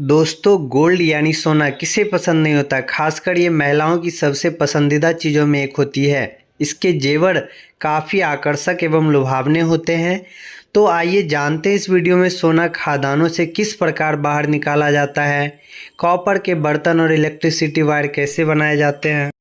दोस्तों, गोल्ड यानी सोना किसे पसंद नहीं होता। खासकर ये महिलाओं की सबसे पसंदीदा चीज़ों में एक होती है। इसके जेवर काफ़ी आकर्षक एवं लुभावने होते हैं। तो आइए जानते हैं इस वीडियो में सोना खदानों से किस प्रकार बाहर निकाला जाता है, कॉपर के बर्तन और इलेक्ट्रिसिटी वायर कैसे बनाए जाते हैं,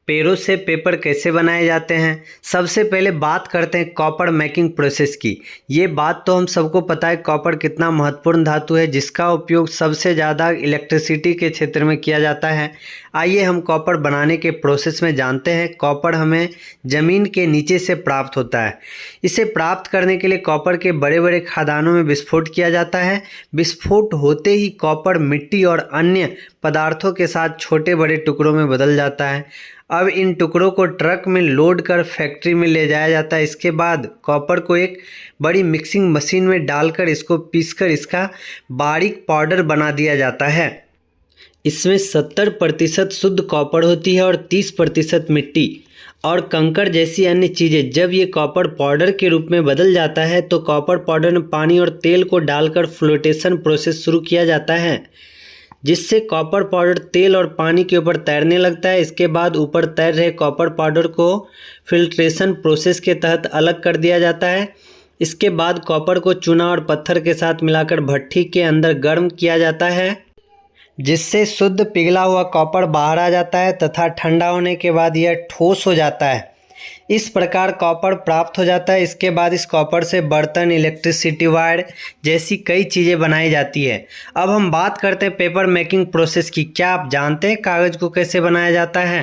पेड़ों से पेपर कैसे बनाए जाते हैं। सबसे पहले बात करते हैं कॉपर मेकिंग प्रोसेस की। ये बात तो हम सबको पता है, कॉपर कितना महत्वपूर्ण धातु है जिसका उपयोग सबसे ज़्यादा इलेक्ट्रिसिटी के क्षेत्र में किया जाता है। आइए हम कॉपर बनाने के प्रोसेस में जानते हैं। कॉपर हमें ज़मीन के नीचे से प्राप्त होता है। इसे प्राप्त करने के लिए कॉपर के बड़े बड़े खदानों में विस्फोट किया जाता है। विस्फोट होते ही कॉपर मिट्टी और अन्य पदार्थों के साथ छोटे बड़े टुकड़ों में बदल जाता है। अब इन टुकड़ों को ट्रक में लोड कर फैक्ट्री में ले जाया जाता है। इसके बाद कॉपर को एक बड़ी मिक्सिंग मशीन में डालकर इसको पीसकर इसका बारीक पाउडर बना दिया जाता है। इसमें 70% शुद्ध कॉपर होती है और 30% मिट्टी और कंकड़ जैसी अन्य चीज़ें। जब ये कॉपर पाउडर के रूप में बदल जाता है तो कॉपर पाउडर में पानी और तेल को डालकर फ्लोटेशन प्रोसेस शुरू किया जाता है, जिससे कॉपर पाउडर तेल और पानी के ऊपर तैरने लगता है। इसके बाद ऊपर तैर रहे कॉपर पाउडर को फिल्ट्रेशन प्रोसेस के तहत अलग कर दिया जाता है। इसके बाद कॉपर को चूना और पत्थर के साथ मिलाकर भट्ठी के अंदर गर्म किया जाता है, जिससे शुद्ध पिघला हुआ कॉपर बाहर आ जाता है तथा ठंडा होने के बाद यह ठोस हो जाता है। इस प्रकार कॉपर प्राप्त हो जाता है। इसके बाद इस कॉपर से बर्तन, इलेक्ट्रिसिटी वायर जैसी कई चीज़ें बनाई जाती है। अब हम बात करते हैं पेपर मेकिंग प्रोसेस की। क्या आप जानते हैं कागज़ को कैसे बनाया जाता है?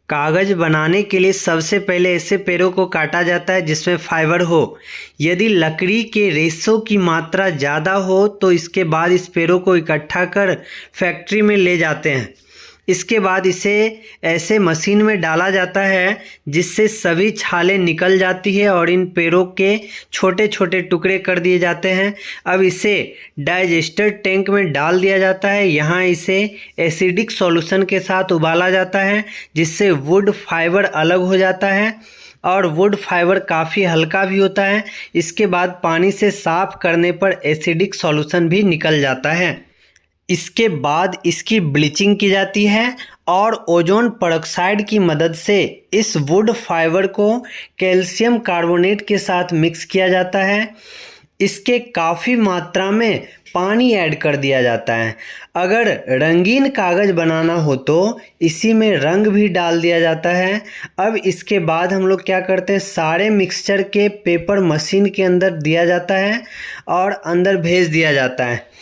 कागज़ बनाने के लिए सबसे पहले ऐसे पेड़ों को काटा जाता है जिसमें फाइबर हो। यदि लकड़ी के रेशों की मात्रा ज़्यादा हो तो इसके बाद इस पेड़ों को इकट्ठा कर फैक्ट्री में ले जाते हैं। इसके बाद इसे ऐसे मशीन में डाला जाता है जिससे सभी छालें निकल जाती है और इन पेड़ों के छोटे छोटे टुकड़े कर दिए जाते हैं। अब इसे डाइजेस्टर टैंक में डाल दिया जाता है। यहाँ इसे एसिडिक सॉल्यूशन के साथ उबाला जाता है, जिससे वुड फाइबर अलग हो जाता है और वुड फाइबर काफ़ी हल्का भी होता है। इसके बाद पानी से साफ करने पर एसिडिक सॉल्यूशन भी निकल जाता है। इसके बाद इसकी ब्लीचिंग की जाती है और ओजोन पेरोक्साइड की मदद से इस वुड फाइबर को कैल्शियम कार्बोनेट के साथ मिक्स किया जाता है। इसके काफ़ी मात्रा में पानी ऐड कर दिया जाता है। अगर रंगीन कागज़ बनाना हो तो इसी में रंग भी डाल दिया जाता है। अब इसके बाद हम लोग क्या करते हैं, सारे मिक्सचर के पेपर मशीन के अंदर दिया जाता है और अंदर भेज दिया जाता है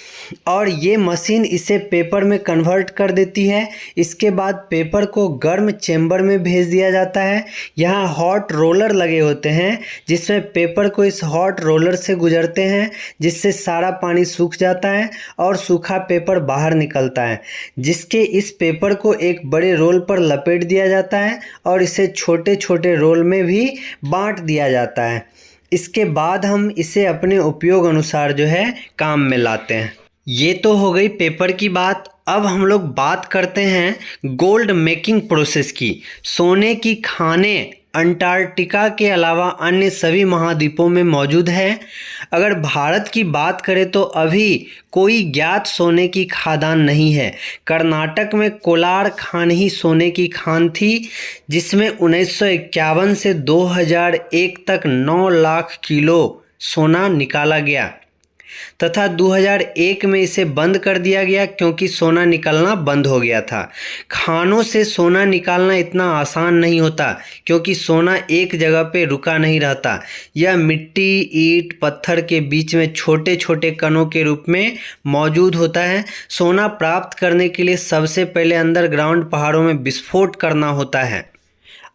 और ये मशीन इसे पेपर में कन्वर्ट कर देती है। इसके बाद पेपर को गर्म चेंबर में भेज दिया जाता है। यहाँ हॉट रोलर लगे होते हैं जिसमें पेपर को इस हॉट रोलर से गुजरते हैं, जिससे सारा पानी सूख जाता है और सूखा पेपर बाहर निकलता है, जिसके इस पेपर को एक बड़े रोल पर लपेट दिया जाता है और इसे छोटे छोटे रोल में भी बांट दिया जाता है। इसके बाद हम इसे अपने उपयोग अनुसार जो है काम में लाते हैं। ये तो हो गई पेपर की बात। अब हम लोग बात करते हैं गोल्ड मेकिंग प्रोसेस की। सोने की खानें अंटार्कटिका के अलावा अन्य सभी महाद्वीपों में मौजूद है। अगर भारत की बात करें तो अभी कोई ज्ञात सोने की खादान नहीं है। कर्नाटक में कोलार खान ही सोने की खान थी, जिसमें 1951 से 2001 तक 9 लाख किलो सोना निकाला गया तथा 2001 में इसे बंद कर दिया गया क्योंकि सोना निकलना बंद हो गया था। खानों से सोना निकालना इतना आसान नहीं होता क्योंकि सोना एक जगह पे रुका नहीं रहता। यह मिट्टी, ईंट, पत्थर के बीच में छोटे छोटे कणों के रूप में मौजूद होता है। सोना प्राप्त करने के लिए सबसे पहले अंडरग्राउंड पहाड़ों में विस्फोट करना होता है।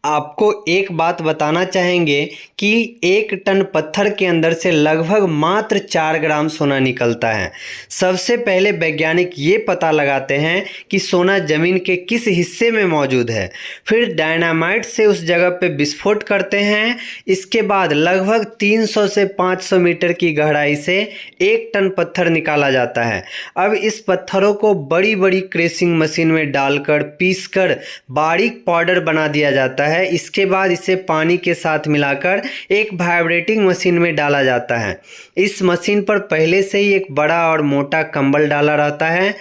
आपको एक बात बताना चाहेंगे कि 1 टन पत्थर के अंदर से लगभग मात्र 4 ग्राम सोना निकलता है। सबसे पहले वैज्ञानिक ये पता लगाते हैं कि सोना जमीन के किस हिस्से में मौजूद है, फिर डायनामाइट से उस जगह पे विस्फोट करते हैं। इसके बाद लगभग 300 से 500 मीटर की गहराई से 1 टन पत्थर निकाला जाता है। अब इस पत्थरों को बड़ी बड़ी क्रेशिंग मशीन में डालकर पीसकर बारीक पाउडर बना दिया जाता है। इसके बाद इसे पानी के साथ मिलाकर एक वाइब्रेटिंग मशीन में डाला जाता है। इस मशीन पर पहले से ही एक बड़ा और मोटा कंबल डाला रहता है।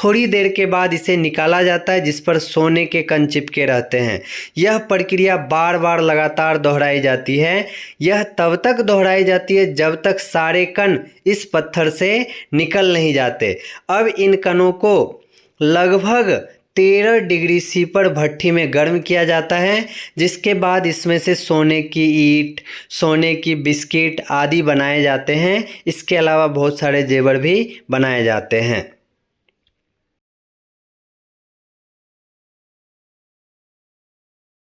थोड़ी देर के बाद इसे निकाला जाता है, जिस पर सोने के कण चिपके रहते हैं। यह प्रक्रिया बार बार लगातार दोहराई जाती है। यह तब तक दोहराई जाती है जब तक सारे कण इस पत्थर से निकल नहीं जाते। अब इन कणों को लगभग 13 डिग्री सी पर भट्ठी में गर्म किया जाता है, जिसके बाद इसमें से सोने की ईंट, सोने की बिस्किट आदि बनाए जाते हैं। इसके अलावा बहुत सारे जेवर भी बनाए जाते हैं।